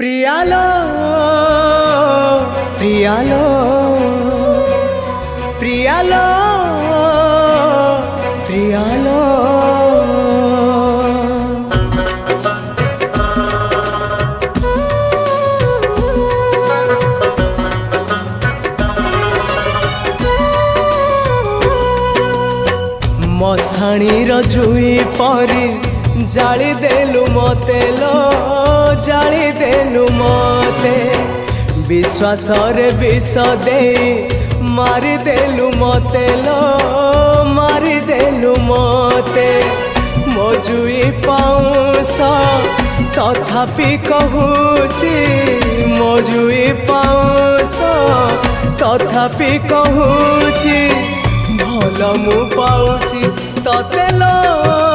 प्रियालो प्रियालो प्रियालो प्रियालो मशाणी जुई परी जाली देलु मते लो जाली देलु मते विश्वास रे विष दे मारी देलु मते लो मारी देलु मते मजुई पाउस तथापि कहूची मजुई पाउस तथापि कहूची भल मु पाउची तते लो